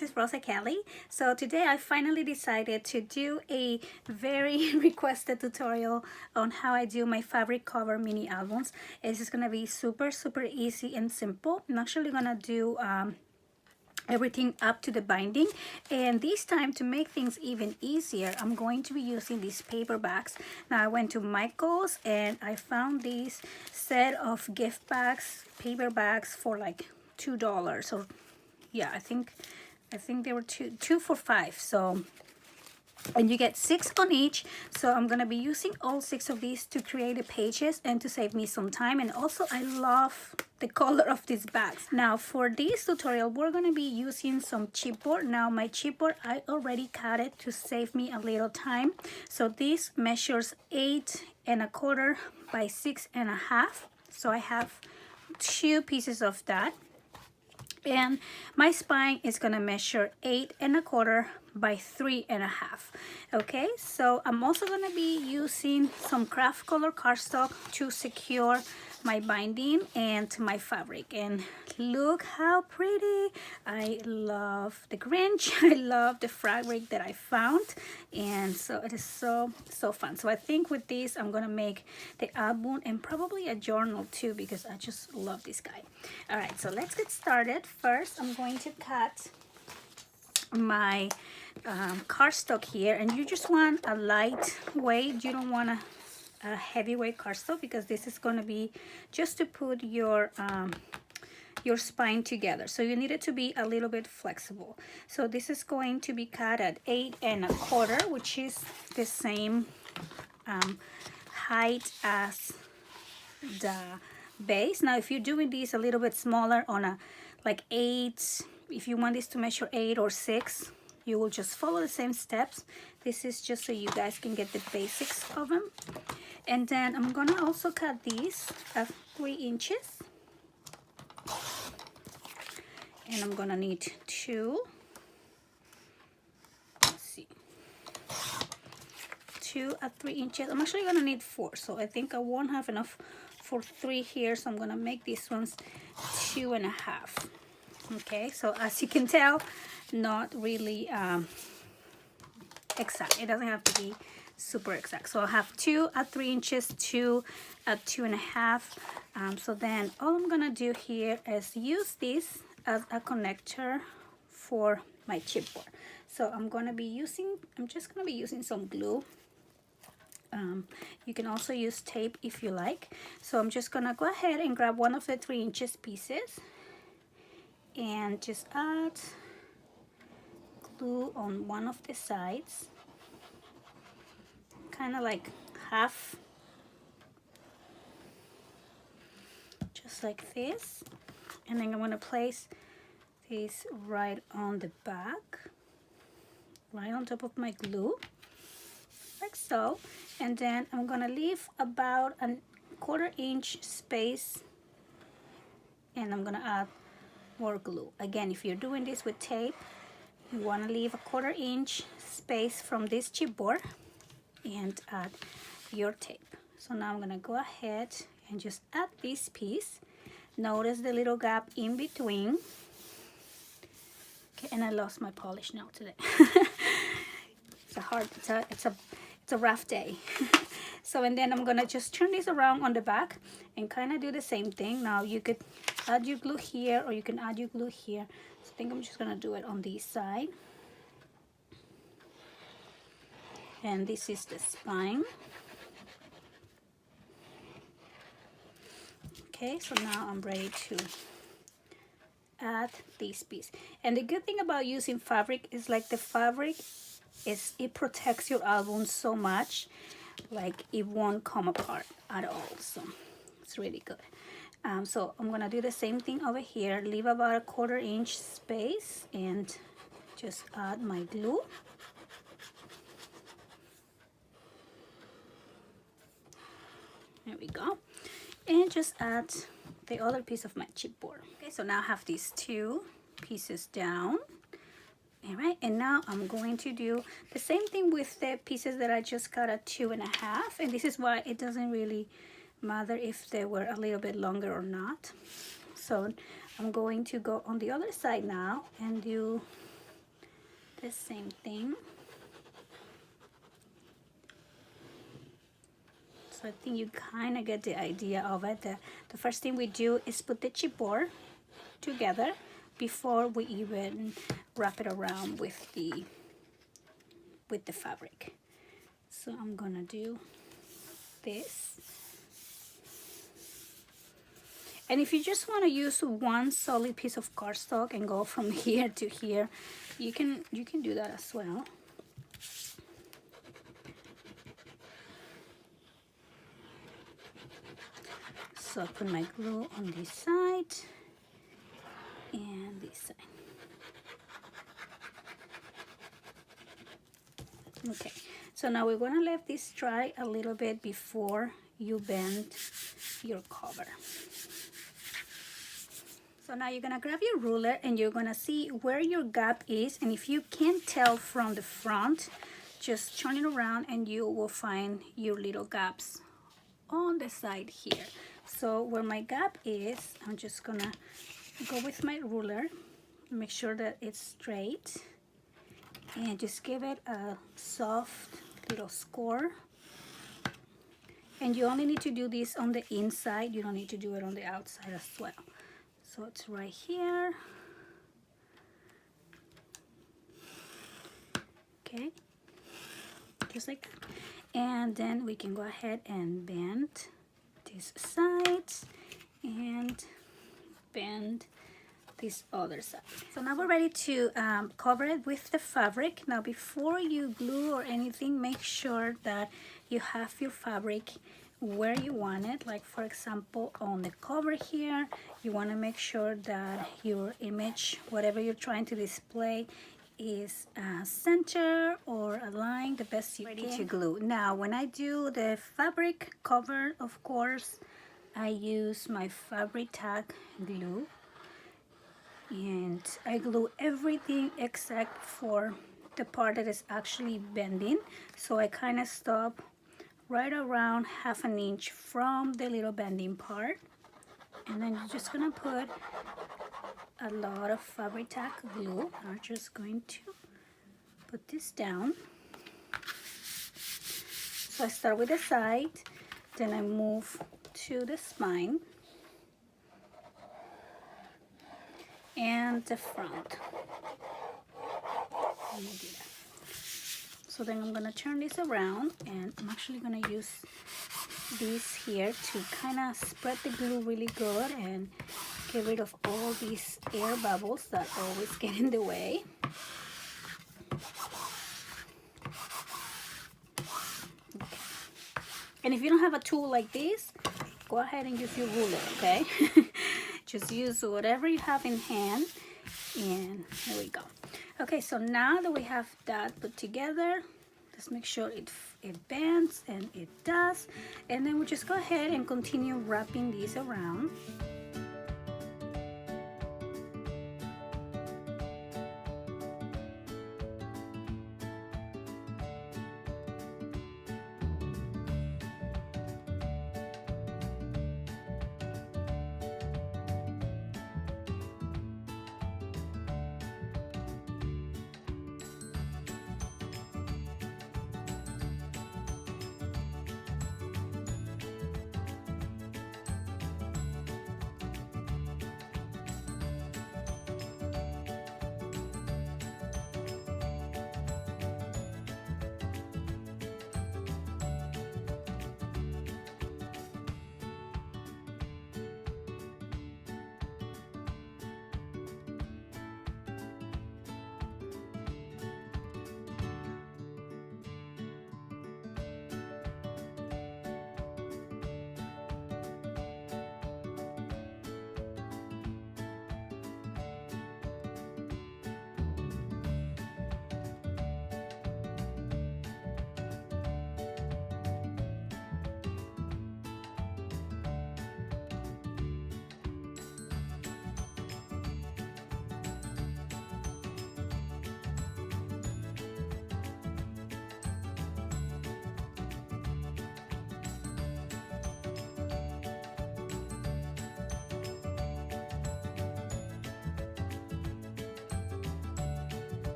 this is Rosa Kelly. So today I finally decided to do a very requested tutorial on how I do my fabric cover mini albums. This is gonna be super easy and simple. I'm actually gonna do everything up to the binding, and this time, to make things even easier, I'm going to be using these paper bags. Now I went to Michael's and I found this set of gift bags, paper bags, for like $2, or yeah, I think they were two for $5. So, and you get 6 on each. So I'm gonna be using all 6 of these to create the pages and to save me some time. And also I love the color of these bags. Now for this tutorial, we're gonna be using some chipboard. Now my chipboard, I already cut it to save me a little time. So this measures 8 1/4 by 6 1/2. So I have 2 pieces of that. And my spine is gonna measure 8 1/4 by 3 1/2. Okay, so I'm also gonna be using some craft color cardstock to secure my binding and my fabric. And look how pretty. I love the Grinch. I love the fabric that I found, and so it is so fun. So I think with this I'm gonna make the album and probably a journal too, because I just love this guy. All right, so let's get started. First I'm going to cut my cardstock here, and you just want a lightweight. You don't want a heavyweight cardstock, because this is going to be just to put your spine together. So you need it to be a little bit flexible. So this is going to be cut at 8 1/4, which is the same height as the base. Now if you're doing these a little bit smaller, on a like 8, if you want this to measure 8 or 6, you will just follow the same steps. This is just so you guys can get the basics of them. And then I'm gonna also cut these at 3 inches, and I'm gonna need 2. Let's see, 2 at 3 inches. I'm actually gonna need 4, so I think I won't have enough for 3 here, so I'm gonna make these ones 2 1/2. Okay, so as you can tell, not really exact. It doesn't have to be super exact. So I'll have 2 at 3 inches, 2 at 2 1/2. So then all I'm gonna do here is use this as a connector for my chipboard. So I'm just gonna be using some glue. You can also use tape if you like. So I'm just gonna go ahead and grab one of the 3 inches pieces and just add glue on one of the sides, kind of like half, just like this. And then I'm going to place this right on the back, right on top of my glue, like so. And then I'm going to leave about a 1/4 inch space, and I'm going to add more glue. Again, if you're doing this with tape, you want to leave a 1/4 inch space from this chipboard and add your tape. So now I'm going to go ahead and just add this piece. Notice the little gap in between. Okay, and I lost my polish now today. It's a rough day. So, and then I'm gonna just turn this around on the back and kind of do the same thing. Now you could add your glue here, or you can add your glue here. So I think I'm just gonna do it on this side. And this is the spine. Okay, so now I'm ready to add this piece. And the good thing about using fabric is, like, the fabric it protects your album so much, like it won't come apart at all. So it's really good. So I'm gonna do the same thing over here. Leave about a 1/4 inch space and just add my glue. There we go. And just add the other piece of my chipboard. Okay, so now I have these 2 pieces down. All right, and now I'm going to do the same thing with the pieces that I just cut at 2 1/2. And this is why it doesn't really matter if they were a little bit longer or not. So I'm going to go on the other side now and do the same thing. So I think you kind of get the idea of it. The first thing we do is put the chipboard together before we even wrap it around with the fabric. So I'm gonna do this. And if you just want to use one solid piece of cardstock and go from here to here, you can do that as well. So I put my glue on this side and this side. Okay, so now we're gonna let this dry a little bit before you bend your cover. So now you're gonna grab your ruler and you're gonna see where your gap is, and if you can't tell from the front, just turn it around and you will find your little gaps on the side here. So where my gap is, I'm just gonna go with my ruler, make sure that it's straight, and just give it a soft little score. And you only need to do this on the inside, you don't need to do it on the outside as well. So it's right here. Okay, just like that. And then we can go ahead and bend this side and bend this other side. So now we're ready to cover it with the fabric. Now before you glue or anything, make sure that you have your fabric where you want it. Like for example, on the cover here, you want to make sure that your image, whatever you're trying to display, is center or aligned the best you can. Ready to glue. Now when I do the fabric cover, of course, I use my fabric tack glue, and I glue everything except for the part that is actually bending. So I kind of stop right around 1/2 inch from the little bending part, and then you're just gonna put a lot of fabric tack glue. I'm just going to put this down. So I start with the side, then I move to the spine and the front. Let me do that. So then I'm gonna turn this around, and I'm actually gonna use this here to kind of spread the glue really good and get rid of all these air bubbles that always get in the way. Okay. And if you don't have a tool like this, go ahead and use your ruler, okay? Just use whatever you have in hand, and here we go. Okay, so now that we have that put together, let's make sure it bends, and it does. And then we'll just go ahead and continue wrapping these around.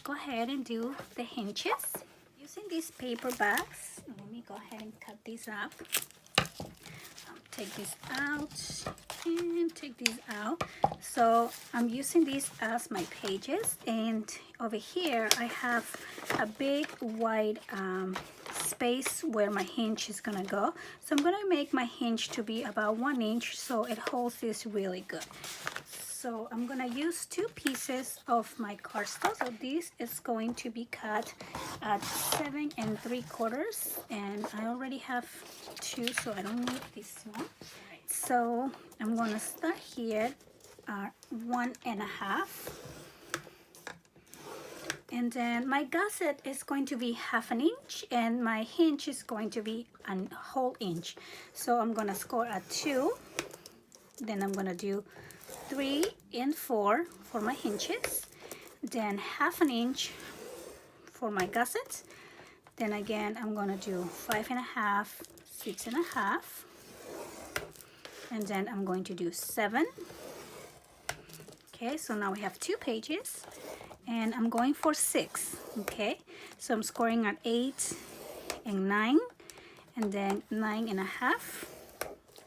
go ahead and do the hinges. Using these paper bags, let me go ahead and cut these up. Take this out and take these out. So I'm using these as my pages, and over here I have a big wide space where my hinge is gonna go. So I'm gonna make my hinge to be about 1 inch so it holds this really good. So I'm gonna use 2 pieces of my cardstock. So this is going to be cut at 7 3/4, and I already have 2, so I don't need this one. So I'm gonna start here at 1 1/2, and then my gusset is going to be 1/2 inch, and my hinge is going to be a whole inch. So I'm gonna score at 2, then I'm gonna do 3 and 4 for my hinges, then 1/2 inch for my gusset, then again I'm gonna do 5 1/2, 6 1/2, and then I'm going to do 7. Okay, so now we have 2 pages, and I'm going for 6. Okay, so I'm scoring at 8 and 9, and then 9 1/2,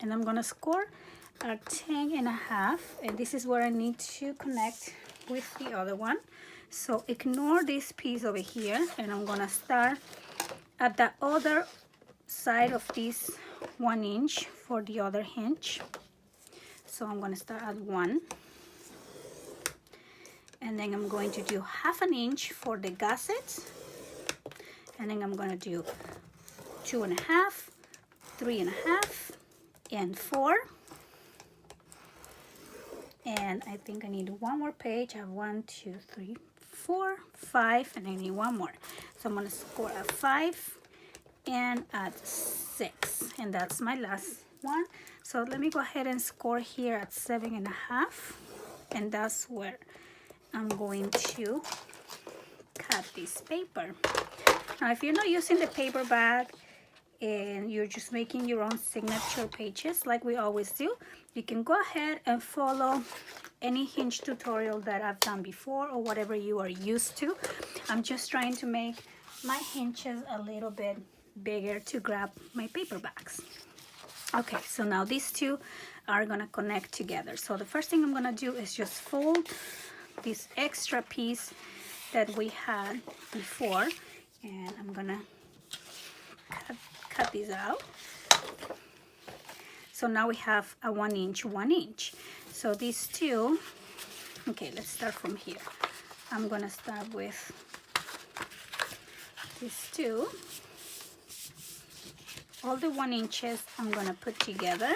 and I'm gonna score at 10 1/2, and this is where I need to connect with the other one. So ignore this piece over here, and I'm gonna start at the other side of this 1 inch for the other hinge. So I'm gonna start at 1, and then I'm going to do 1/2 inch for the gusset, and then I'm gonna do 2 1/2, 3 1/2, and 4. And I think I need 1 more page. I have 1 2 3 4 5, and I need 1 more. So I'm gonna score at 5 and at 6, and that's my last one. So let me go ahead and score here at 7 1/2, and that's where I'm going to cut this paper. Now if you're not using the paper bag and you're just making your own signature pages like we always do, you can go ahead and follow any hinge tutorial that I've done before or whatever you are used to. I'm just trying to make my hinges a little bit bigger to grab my paper bags. Okay, so now these two are gonna connect together. So the first thing I'm gonna do is just fold this extra piece that we had before, and I'm gonna cut these out. So now we have a 1 inch, 1 inch. So these two, okay, let's start from here. I'm gonna start with these two. All the 1 inches I'm gonna put together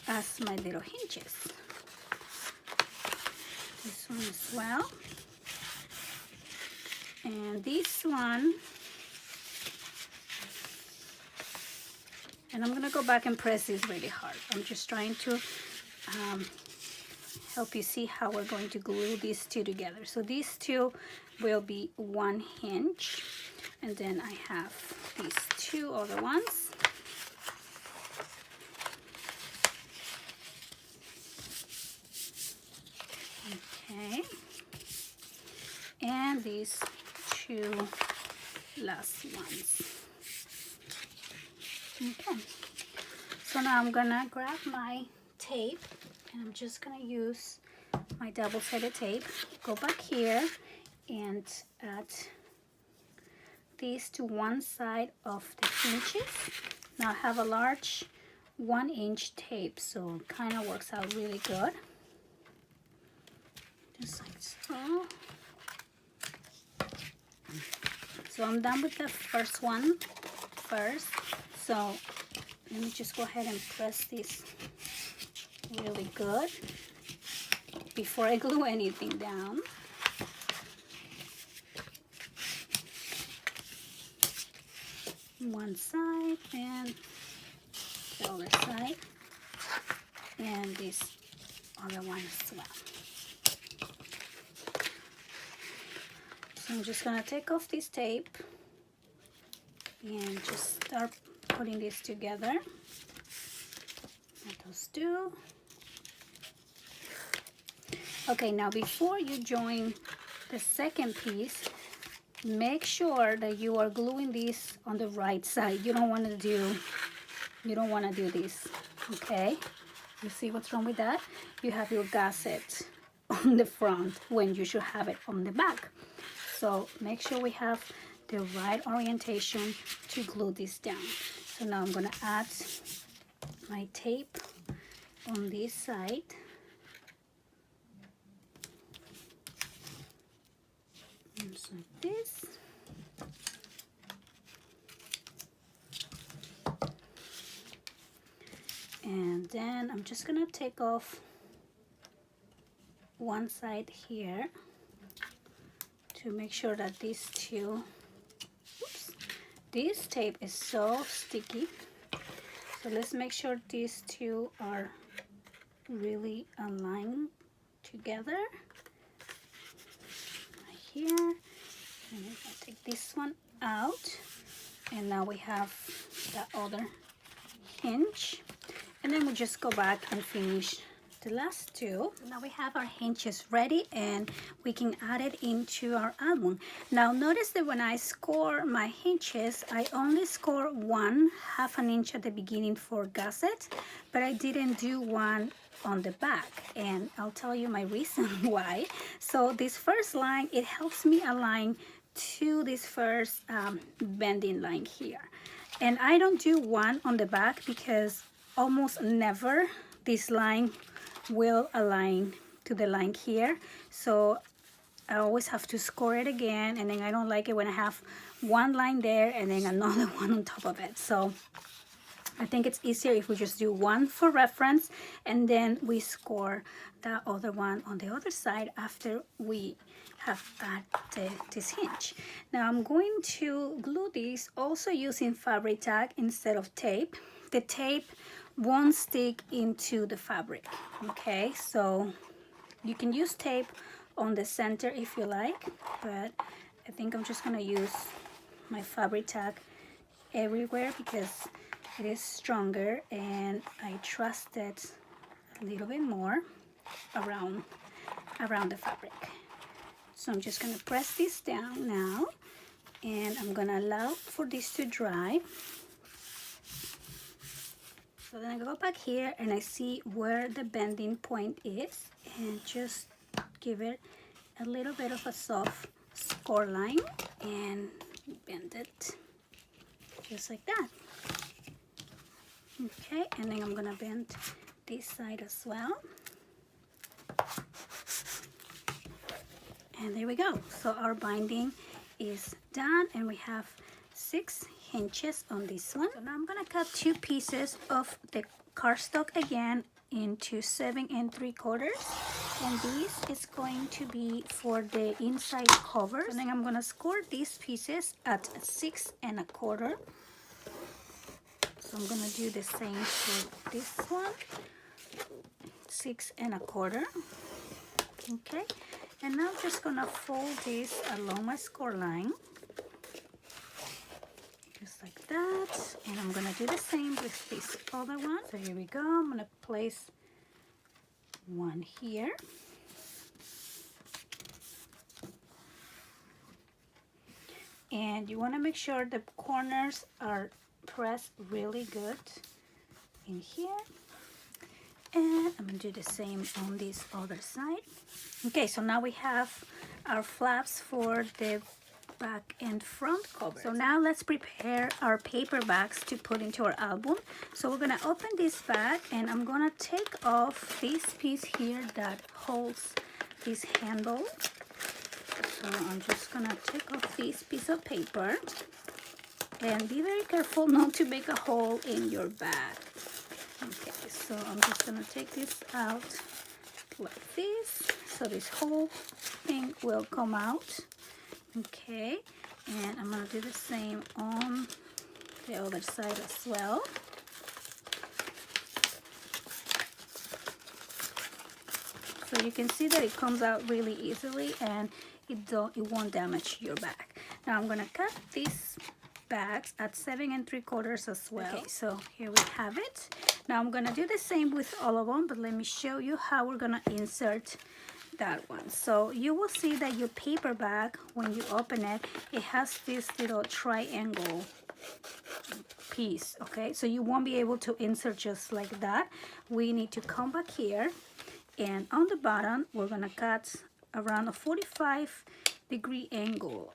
as my little hinges. This one as well. And this one, and I'm gonna go back and press this really hard. I'm just trying to help you see how we're going to glue these two together. So these two will be 1 hinge, and then I have these 2 other ones. Okay, and these 2 last ones. Okay, so now I'm gonna grab my tape, and I'm just gonna use my double-sided tape, go back here and add these to one side of the hinges. Now I have a large 1 inch tape, so it kind of works out really good. Just like so. So I'm done with the first one first. So let me just go ahead and press this really good before I glue anything down. One side and the other side, and this other one as well. So I'm just gonna take off this tape and just start putting this together. Let those two. Okay, now before you join the second piece, make sure that you are gluing this on the right side. You don't want to do this, okay? You see what's wrong with that? You have your gusset on the front when you should have it on the back. So make sure we have the right orientation to glue this down. So now I'm gonna add my tape on this side. Just like this. And then I'm just gonna take off one side here to make sure that these two, oops, this tape is so sticky. So let's make sure these two are really aligned together. Right here. And I'm gonna take this one out. And now we have the other hinge. And then we just go back and finish the last two. Now we have our hinges ready and we can add it into our album. Now notice that when I score my hinges, I only score 1/2 inch at the beginning for gusset, but I didn't do one on the back, and I'll tell you my reason why. So this first line, it helps me align to this first bending line here. And I don't do one on the back because almost never this line will align to the line here. So I always have to score it again, and then I don't like it when I have one line there and then another one on top of it. So I think it's easier if we just do one for reference and then we score the other one on the other side after we have added this hinge. Now I'm going to glue this also using fabric tag instead of tape. The tape won't stick into the fabric, okay? So you can use tape on the center if you like, but I think I'm just gonna use my fabric tag everywhere because it is stronger and I trust it a little bit more around the fabric. So I'm just gonna press this down now and I'm gonna allow for this to dry. So then I go back here and I see where the bending point is and just give it a little bit of a soft score line and bend it just like that. Okay, and then I'm gonna bend this side as well. And there we go. So our binding is done and we have 6 hinges on this one. So now I'm gonna cut 2 pieces of the cardstock again into 7 3/4, and this is going to be for the inside cover. And then I'm gonna score these pieces at 6 1/4. So I'm gonna do the same for this one, 6 1/4. Okay, and now I'm just gonna fold this along my score line. Just like that, and I'm gonna do the same with this other one. So here we go. I'm gonna place one here, and you want to make sure the corners are pressed really good in here, and I'm gonna do the same on this other side. Okay, so now we have our flaps for the back and front cover. So now let's prepare our paper bags to put into our album. So we're gonna open this bag and I'm gonna take off this piece here that holds this handle. So I'm just gonna take off this piece of paper and be very careful not to make a hole in your bag. Okay, so I'm just gonna take this out like this, so this whole thing will come out. Okay, and I'm gonna do the same on the other side as well. So you can see that it comes out really easily and it won't damage your bag. Now I'm gonna cut these bags at 7 3/4 as well. Okay, so here we have it. Now I'm gonna do the same with all of them, but let me show you how we're gonna insert that one. So you will see that your paperback, when you open it, it has this little triangle piece, okay? So you won't be able to insert just like that. We need to come back here, and on the bottom, we're gonna cut around a 45-degree angle,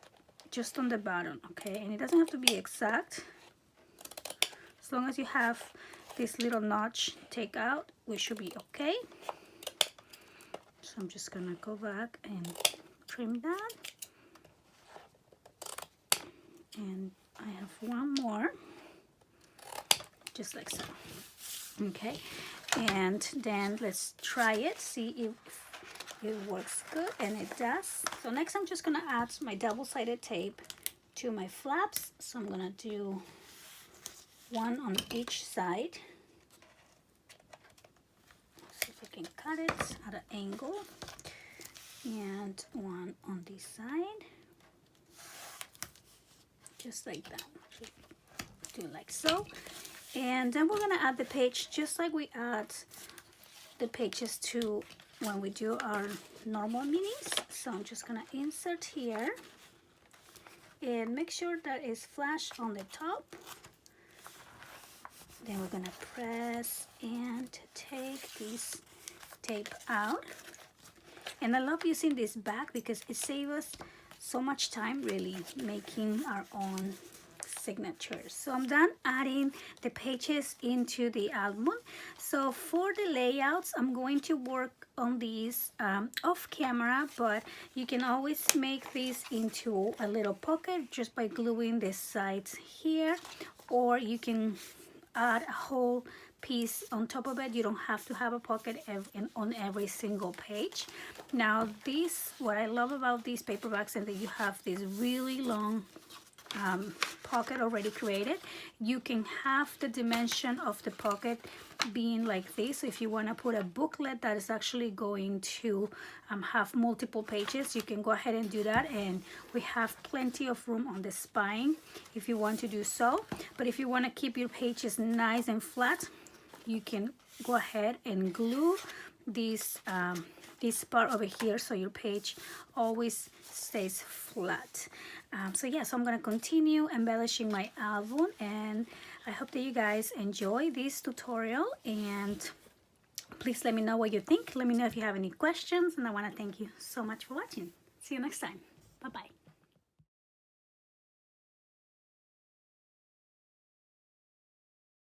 just on the bottom, okay? And it doesn't have to be exact. As long as you have this little notch take out, we should be okay. So I'm just gonna go back and trim that. And I have one more, just like so. Okay, and then let's try it, see if it works good, and it does. So next I'm just gonna add my double-sided tape to my flaps. So I'm gonna do one on each side. See if I can cut it at an angle, and one on this side, just like that. Do it like so. And then we're gonna add the page just like we add the pages to when we do our normal minis. So I'm just gonna insert here and make sure that it's flush on the top. Then we're gonna press and take this tape out. And I love using this back because it saves us so much time really making our own signatures. So I'm done adding the pages into the album. So for the layouts, I'm going to work on these off camera, but you can always make this into a little pocket just by gluing the sides here, or you can add a whole piece on top of it. You don't have to have a pocket on every single page. Now this, what I love about these paperbacks, is that you have this really long pocket already created. You can have the dimension of the pocket being like this. So if you want to put a booklet that is actually going to have multiple pages, you can go ahead and do that, and we have plenty of room on the spine if you want to do so. But if you want to keep your pages nice and flat, you can go ahead and glue this this part over here so your page always stays flat. So yeah, so I'm gonna continue embellishing my album, and I hope that you guys enjoy this tutorial, and please let me know what you think. Let me know if you have any questions, and I want to thank you so much for watching. See you next time.